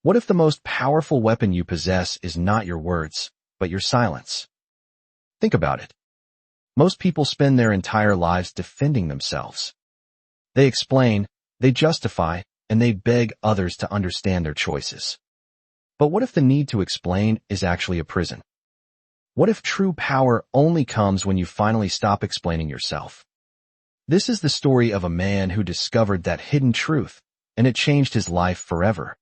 What if the most powerful weapon you possess is not your words, but your silence? Think about it. Most people spend their entire lives defending themselves. They explain, they justify, and they beg others to understand their choices. But what if the need to explain is actually a prison? What if true power only comes when you finally stop explaining yourself? This is the story of a man who discovered that hidden truth, and it changed his life forever.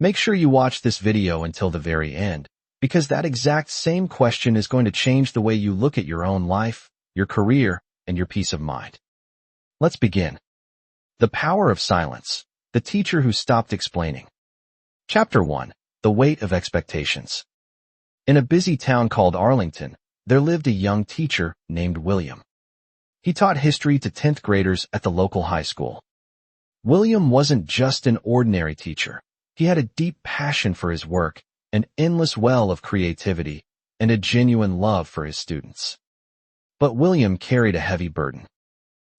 Make sure you watch this video until the very end, because that exact same question is going to change the way you look at your own life, your career, and your peace of mind. Let's begin. The power of silence, the teacher who stopped explaining. Chapter 1. The weight of expectations. In a busy town called Arlington, there lived a young teacher named William. He taught history to 10th graders at the local high school. William wasn't just an ordinary teacher. He had a deep passion for his work, an endless well of creativity, and a genuine love for his students. But William carried a heavy burden.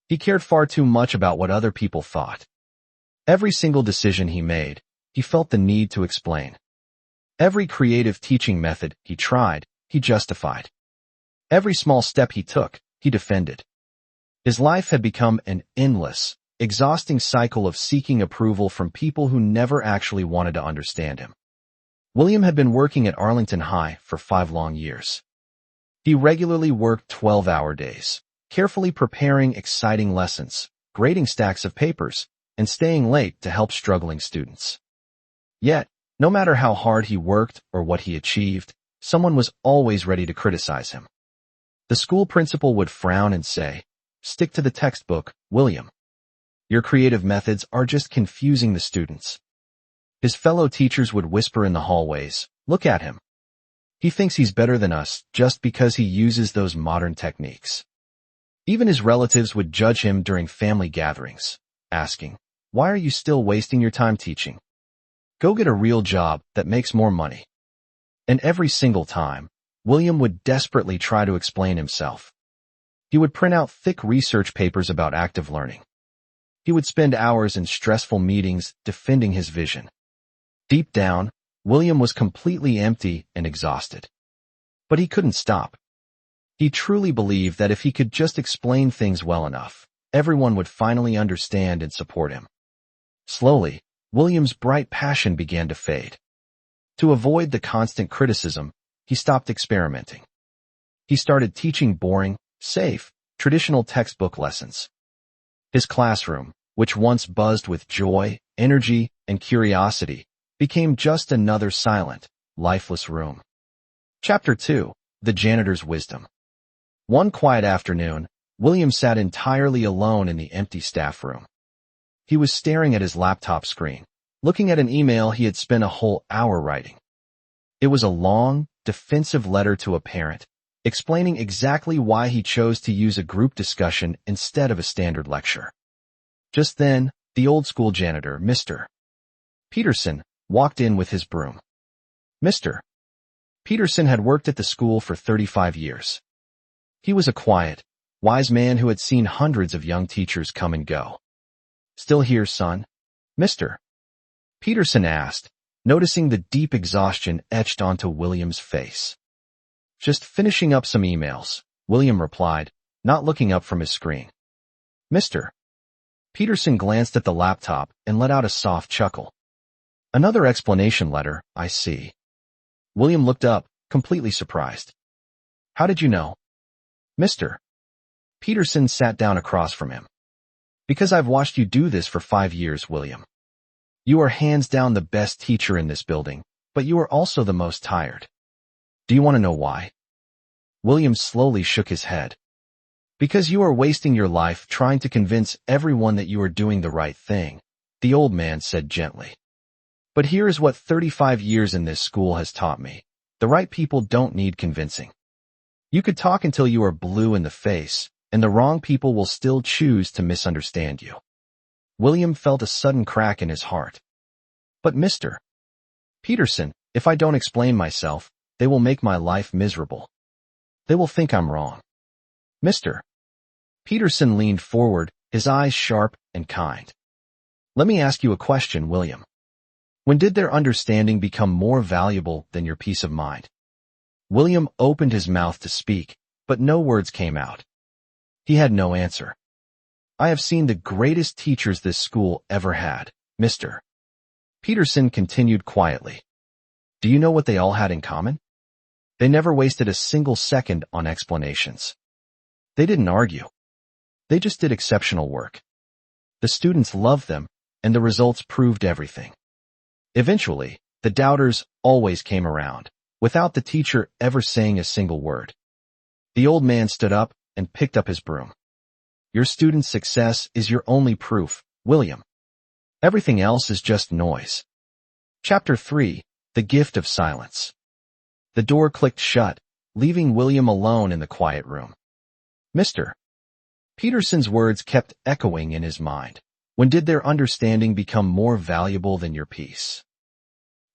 He cared far too much about what other people thought. Every single decision he made, he felt the need to explain. Every creative teaching method he tried, he justified. Every small step he took, he defended. His life had become an endless, exhausting cycle of seeking approval from people who never actually wanted to understand him. William had been working at Arlington High for 5 long years. He regularly worked 12-hour days, carefully preparing exciting lessons, grading stacks of papers, and staying late to help struggling students. Yet, no matter how hard he worked or what he achieved, someone was always ready to criticize him. The school principal would frown and say, "Stick to the textbook, William. Your creative methods are just confusing the students." His fellow teachers would whisper in the hallways, "Look at him. He thinks he's better than us just because he uses those modern techniques." Even his relatives would judge him during family gatherings, asking, "Why are you still wasting your time teaching? Go get a real job that makes more money." And every single time, William would desperately try to explain himself. He would print out thick research papers about active learning. He would spend hours in stressful meetings defending his vision. Deep down, William was completely empty and exhausted. But he couldn't stop. He truly believed that if he could just explain things well enough, everyone would finally understand and support him. Slowly, William's bright passion began to fade. To avoid the constant criticism, he stopped experimenting. He started teaching boring, safe, traditional textbook lessons. His classroom, which once buzzed with joy, energy, and curiosity, became just another silent, lifeless room. Chapter 2. The Janitor's Wisdom. One quiet afternoon, William sat entirely alone in the empty staff room. He was staring at his laptop screen, looking at an email he had spent a whole hour writing. It was a long, defensive letter to a parent, explaining exactly why he chose to use a group discussion instead of a standard lecture. Just then, the old-school janitor, Mr. Peterson, walked in with his broom. Mr. Peterson had worked at the school for 35 years. He was a quiet, wise man who had seen hundreds of young teachers come and go. "Still here, son?" Mr. Peterson asked, noticing the deep exhaustion etched onto William's face. "Just finishing up some emails," William replied, not looking up from his screen. Mr. Peterson glanced at the laptop and let out a soft chuckle. "Another explanation letter, I see." William looked up, completely surprised. "How did you know?" Mr. Peterson sat down across from him. "Because I've watched you do this for 5 years, William. You are hands down the best teacher in this building, but you are also the most tired. Do you want to know why?" William slowly shook his head. "Because you are wasting your life trying to convince everyone that you are doing the right thing," the old man said gently. "But here is what 35 years in this school has taught me. The right people don't need convincing. You could talk until you are blue in the face, and the wrong people will still choose to misunderstand you." William felt a sudden crack in his heart. "But Mr. Peterson, if I don't explain myself, they will make my life miserable. They will think I'm wrong." Mr. Peterson leaned forward, his eyes sharp and kind. "Let me ask you a question, William. When did their understanding become more valuable than your peace of mind? William opened his mouth to speak, but no words came out. He had no answer. I have seen the greatest teachers this school ever had, Mr. Peterson continued quietly. Do you know what they all had in common? They never wasted a single second on explanations. They didn't argue. They just did exceptional work. The students loved them, and the results proved everything. Eventually, the doubters always came around, without the teacher ever saying a single word. The old man stood up and picked up his broom. Your student's success is your only proof, William. Everything else is just noise. Chapter 3, The Gift of Silence. The door clicked shut, leaving William alone in the quiet room. Mr. Peterson's words kept echoing in his mind. When did their understanding become more valuable than your peace?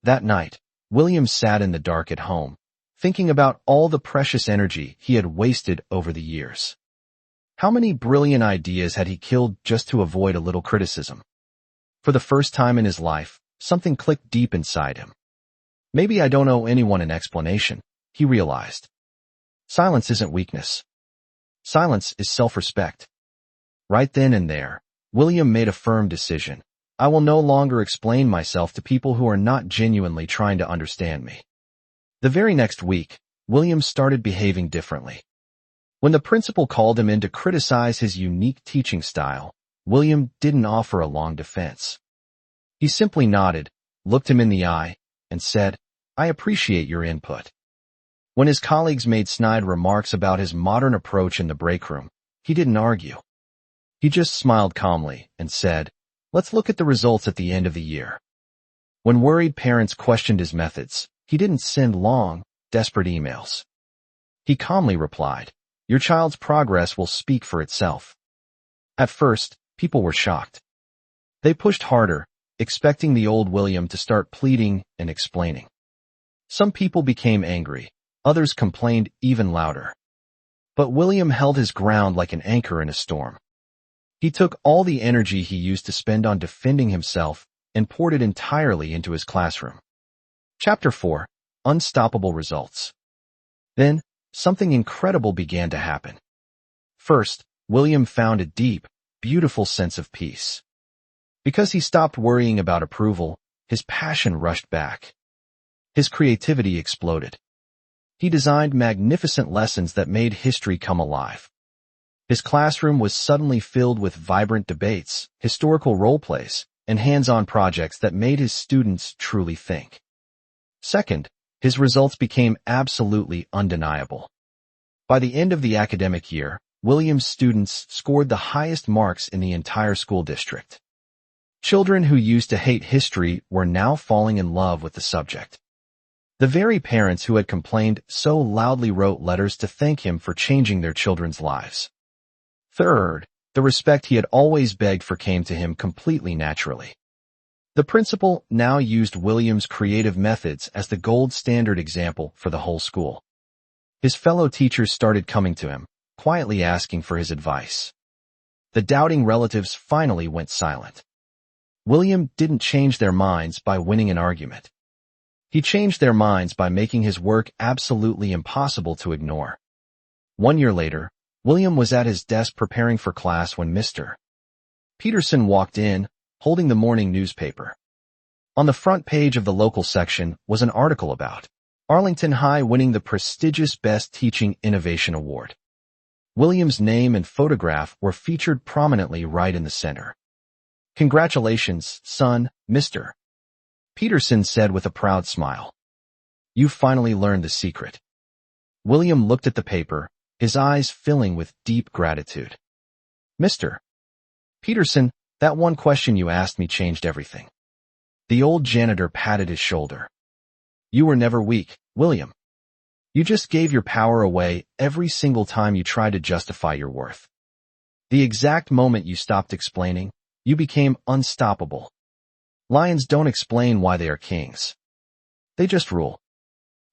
That night, William sat in the dark at home, thinking about all the precious energy he had wasted over the years. How many brilliant ideas had he killed just to avoid a little criticism? For the first time in his life, something clicked deep inside him. Maybe I don't owe anyone an explanation, he realized. Silence isn't weakness. Silence is self-respect. Right then and there, William made a firm decision. I will no longer explain myself to people who are not genuinely trying to understand me. The very next week, William started behaving differently. When the principal called him in to criticize his unique teaching style, William didn't offer a long defense. He simply nodded, looked him in the eye, and said, I appreciate your input. When his colleagues made snide remarks about his modern approach in the break room, he didn't argue. He just smiled calmly and said, let's look at the results at the end of the year. When worried parents questioned his methods, he didn't send long, desperate emails. He calmly replied, your child's progress will speak for itself. At first, people were shocked. They pushed harder, expecting the old William to start pleading and explaining. Some people became angry, others complained even louder. But William held his ground like an anchor in a storm. He took all the energy he used to spend on defending himself and poured it entirely into his classroom. Chapter 4, Unstoppable Results. Then, something incredible began to happen. First, William found a deep, beautiful sense of peace. Because he stopped worrying about approval, his passion rushed back. His creativity exploded. He designed magnificent lessons that made history come alive. His classroom was suddenly filled with vibrant debates, historical role-plays, and hands-on projects that made his students truly think. Second, his results became absolutely undeniable. By the end of the academic year, William's students scored the highest marks in the entire school district. Children who used to hate history were now falling in love with the subject. The very parents who had complained so loudly wrote letters to thank him for changing their children's lives. Third, the respect he had always begged for came to him completely naturally. The principal now used William's creative methods as the gold standard example for the whole school. His fellow teachers started coming to him, quietly asking for his advice. The doubting relatives finally went silent. William didn't change their minds by winning an argument. He changed their minds by making his work absolutely impossible to ignore. 1 year later, William was at his desk preparing for class when Mr. Peterson walked in, holding the morning newspaper. On the front page of the local section was an article about Arlington High winning the prestigious Best Teaching Innovation Award. William's name and photograph were featured prominently right in the center. Congratulations, son, Mr. Peterson said with a proud smile. You finally learned the secret. William looked at the paper, his eyes filling with deep gratitude. Mr. Peterson, that one question you asked me changed everything. The old janitor patted his shoulder. You were never weak, William. You just gave your power away every single time you tried to justify your worth. The exact moment you stopped explaining, you became unstoppable. Lions don't explain why they are kings. They just rule.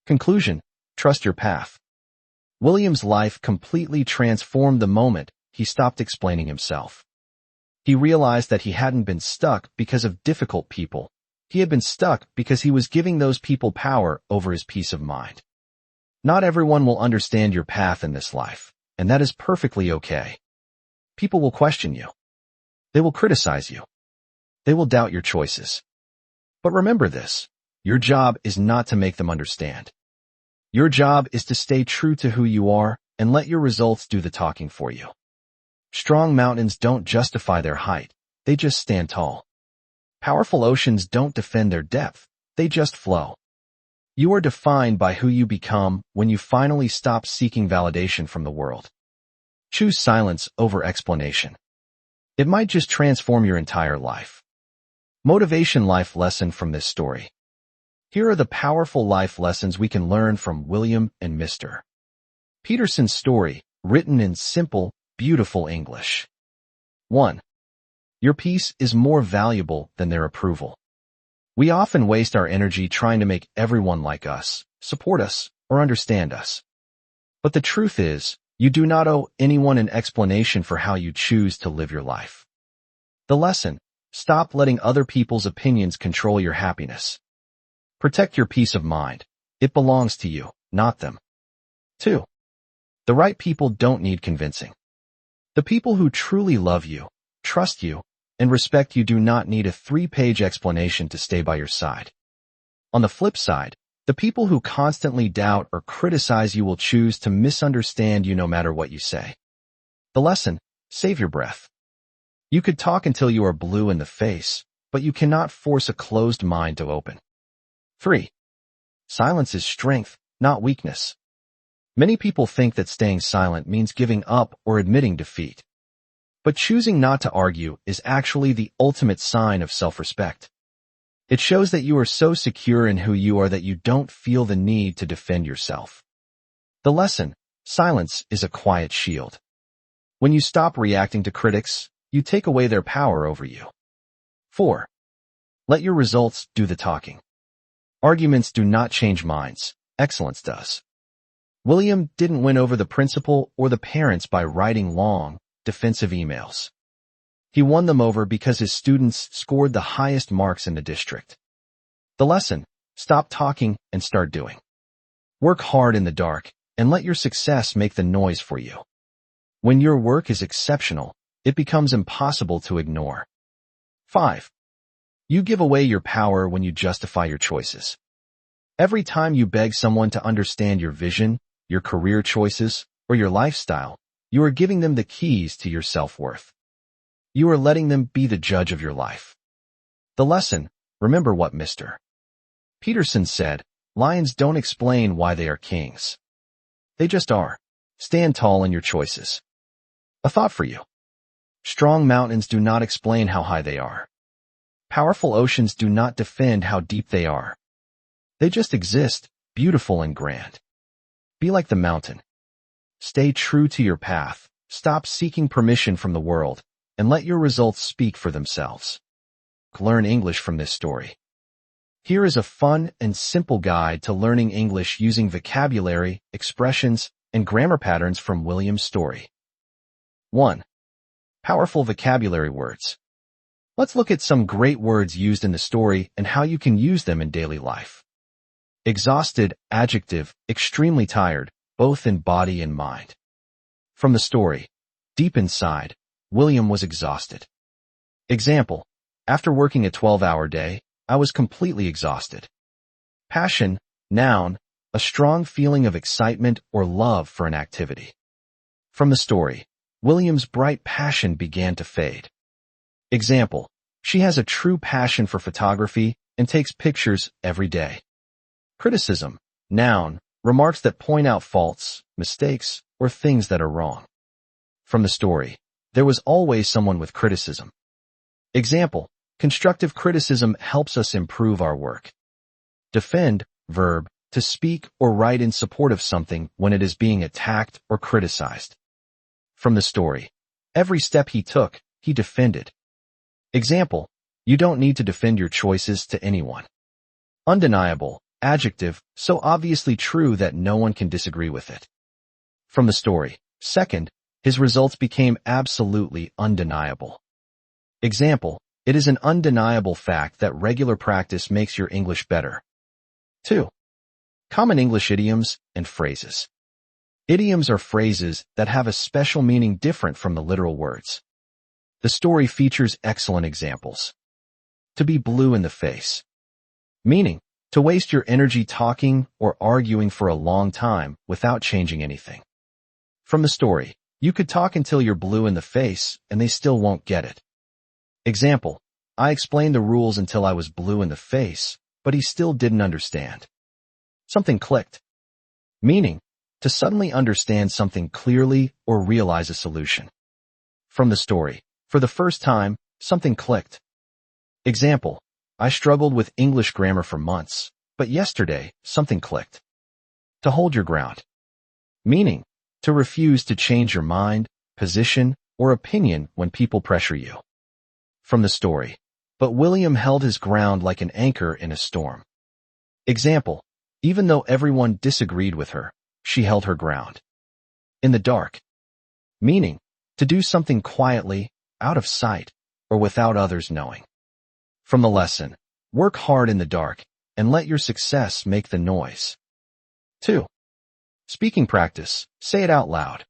Conclusion, trust your path. William's life completely transformed the moment he stopped explaining himself. He realized that he hadn't been stuck because of difficult people. He had been stuck because he was giving those people power over his peace of mind. Not everyone will understand your path in this life, and that is perfectly okay. People will question you. They will criticize you. They will doubt your choices. But remember this, your job is not to make them understand. Your job is to stay true to who you are and let your results do the talking for you. Strong mountains don't justify their height, they just stand tall. Powerful oceans don't defend their depth, they just flow. You are defined by who you become when you finally stop seeking validation from the world. Choose silence over explanation. It might just transform your entire life. Motivation life lesson from this story. Here are the powerful life lessons we can learn from William and Mr. Peterson's story, written in simple, beautiful English. 1. Your peace is more valuable than their approval. We often waste our energy trying to make everyone like us, support us, or understand us. But the truth is, you do not owe anyone an explanation for how you choose to live your life. The lesson: stop letting other people's opinions control your happiness. Protect your peace of mind. It belongs to you, not them. 2. The right people don't need convincing. The people who truly love you, trust you, and respect you do not need a 3-page explanation to stay by your side. On the flip side, the people who constantly doubt or criticize you will choose to misunderstand you no matter what you say. The lesson: save your breath. You could talk until you are blue in the face, but you cannot force a closed mind to open. 3. Silence is strength, not weakness. Many people think that staying silent means giving up or admitting defeat. But choosing not to argue is actually the ultimate sign of self-respect. It shows that you are so secure in who you are that you don't feel the need to defend yourself. The lesson: silence is a quiet shield. When you stop reacting to critics, you take away their power over you. 4. Let your results do the talking. Arguments do not change minds, excellence does. William didn't win over the principal or the parents by writing long, defensive emails. He won them over because his students scored the highest marks in the district. The lesson: stop talking and start doing. Work hard in the dark and let your success make the noise for you. When your work is exceptional, it becomes impossible to ignore. 5. You give away your power when you justify your choices. Every time you beg someone to understand your vision, your career choices, or your lifestyle, you are giving them the keys to your self-worth. You are letting them be the judge of your life. The lesson: remember what Mr. Peterson said, lions don't explain why they are kings. They just are. Stand tall in your choices. A thought for you. Strong mountains do not explain how high they are. Powerful oceans do not defend how deep they are. They just exist, beautiful and grand. Be like the mountain. Stay true to your path, stop seeking permission from the world, and let your results speak for themselves. Learn English from this story. Here is a fun and simple guide to learning English using vocabulary, expressions, and grammar patterns from William's story. 1. Powerful vocabulary words. Let's look at some great words used in the story and how you can use them in daily life. Exhausted, adjective, extremely tired, both in body and mind. From the story, deep inside, William was exhausted. Example: after working a 12-hour day, I was completely exhausted. Passion, noun, a strong feeling of excitement or love for an activity. From the story, William's bright passion began to fade. Example: she has a true passion for photography and takes pictures every day. Criticism, noun, remarks that point out faults, mistakes, or things that are wrong. From the story, there was always someone with criticism. Example: constructive criticism helps us improve our work. Defend, verb, to speak or write in support of something when it is being attacked or criticized. From the story, every step he took, he defended. Example: you don't need to defend your choices to anyone. Undeniable, adjective, so obviously true that no one can disagree with it. From the story, second, his results became absolutely undeniable. Example: It is an undeniable fact that regular practice makes your English better. 2. Common English idioms and phrases. Idioms are phrases that have a special meaning different from the literal words. The story features excellent examples. To be blue in the face. Meaning, to waste your energy talking or arguing for a long time without changing anything. From the story, you could talk until you're blue in the face and they still won't get it. Example, I explained the rules until I was blue in the face, but he still didn't understand. Something clicked. Meaning, to suddenly understand something clearly or realize a solution. From the story, for the first time, something clicked. Example, I struggled with English grammar for months, but yesterday, something clicked. To hold your ground. Meaning, to refuse to change your mind, position, or opinion when people pressure you. From the story, but William held his ground like an anchor in a storm. Example, even though everyone disagreed with her, she held her ground. In the dark. Meaning, to do something quietly, out of sight, or without others knowing. From the lesson, work hard in the dark, and let your success make the noise. 2. Speaking practice, say it out loud.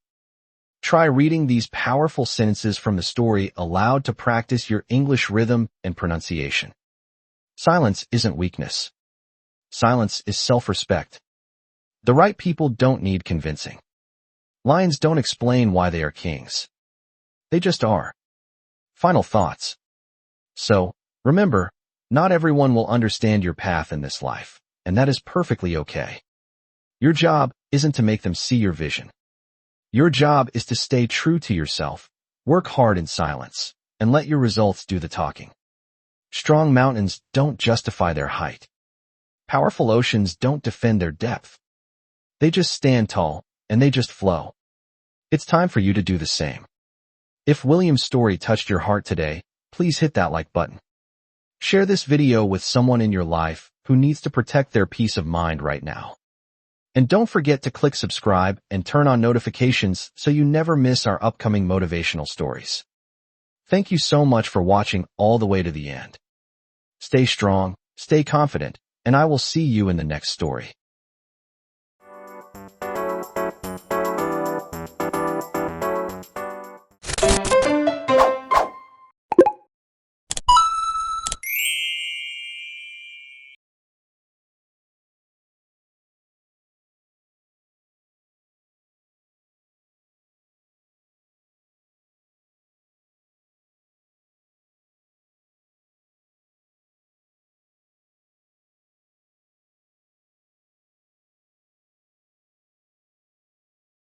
Try reading these powerful sentences from the story aloud to practice your English rhythm and pronunciation. Silence isn't weakness. Silence is self-respect. The right people don't need convincing. Lions don't explain why they are kings. They just are. Final thoughts. So, remember, not everyone will understand your path in this life, and that is perfectly okay. Your job isn't to make them see your vision. Your job is to stay true to yourself, work hard in silence, and let your results do the talking. Strong mountains don't justify their height. Powerful oceans don't defend their depth. They just stand tall, and they just flow. It's time for you to do the same. If William's story touched your heart today, please hit that like button. Share this video with someone in your life who needs to protect their peace of mind right now. And don't forget to click subscribe and turn on notifications so you never miss our upcoming motivational stories. Thank you so much for watching all the way to the end. Stay strong, stay confident, and I will see you in the next story.